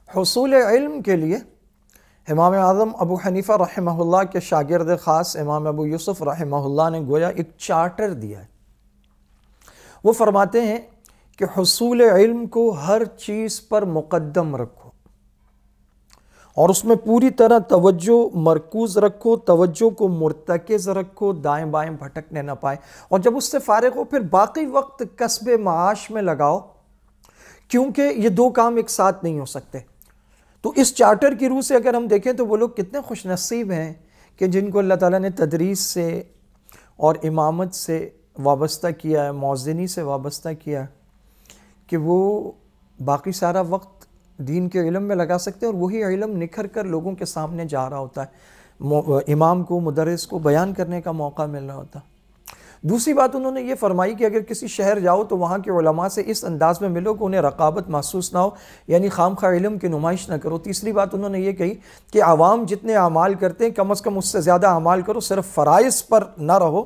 حصول علم کے لیے امام اعظم ابو حنیفہ رحمہ اللہ کے شاگرد خاص امام ابو یوسف رحمہ اللہ نے گویا ایک چارٹر دیا ہے۔ وہ فرماتے ہیں کہ حصول علم کو ہر چیز پر مقدم رکھو اور اس میں پوری طرح توجہ مرکوز رکھو، توجہ کو مرتکز رکھو، دائیں بائیں بھٹکنے نہ پائے، اور جب اس سے فارغ ہو پھر باقی وقت کسب معاش میں لگاؤ، کیونکہ یہ دو کام ایک ساتھ نہیں ہو سکتے۔ تو اس چارٹر کی روح سے اگر ہم دیکھیں تو وہ لوگ کتنے خوش نصیب ہیں کہ جن کو اللہ تعالیٰ نے تدریس سے اور امامت سے وابستہ کیا ہے، مؤذنی سے وابستہ کیا ہے، کہ وہ باقی سارا وقت دین کے علم میں لگا سکتے ہیں، اور وہی علم نکھر کر لوگوں کے سامنے جا رہا ہوتا ہے، امام کو مدرس کو بیان کرنے کا موقع مل رہا ہوتا ہے۔ دوسری بات انہوں نے یہ فرمائی کہ اگر کسی شہر جاؤ تو وہاں کے علماء سے اس انداز میں ملو کہ انہیں رقابت محسوس نہ ہو، یعنی خام خواہ علم کی نمائش نہ کرو۔ تیسری بات انہوں نے یہ کہی کہ عوام جتنے اعمال کرتے ہیں کم از کم اس سے زیادہ اعمال کرو، صرف فرائض پر نہ رہو،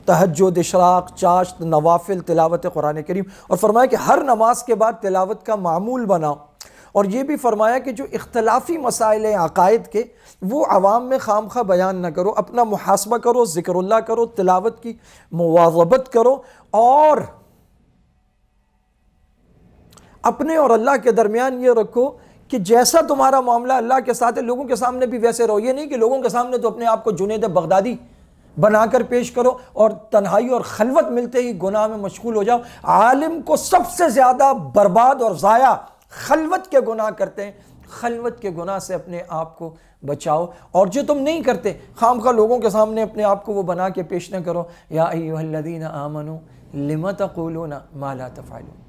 تہجد، اشراق، چاشت، نوافل، تلاوت قرآن کریم، اور فرمایا کہ ہر نماز کے بعد تلاوت کا معمول بناؤ، اور یہ بھی فرمایا کہ جو اختلافی مسائل ہیں عقائد کے وہ عوام میں خام خواہ بیان نہ کرو، اپنا محاسبہ کرو، ذکر اللہ کرو، تلاوت کی مواظبت کرو، اور اپنے اور اللہ کے درمیان یہ رکھو کہ جیسا تمہارا معاملہ اللہ کے ساتھ ہے لوگوں کے سامنے بھی ویسے رہو۔ یہ نہیں کہ لوگوں کے سامنے تو اپنے آپ کو جنید بغدادی بنا کر پیش کرو اور تنہائی اور خلوت ملتے ہی گناہ میں مشغول ہو جاؤ۔ عالم کو سب سے زیادہ برباد اور ضائع خلوت کے گناہ کرتے ہیں، خلوت کے گناہ سے اپنے آپ کو بچاؤ، اور جو تم نہیں کرتے خام خواہ لوگوں کے سامنے اپنے آپ کو وہ بنا کے پیش نہ کرو۔ یا ایھا الذین آمنوا لم تقولون ما لا تفعلون۔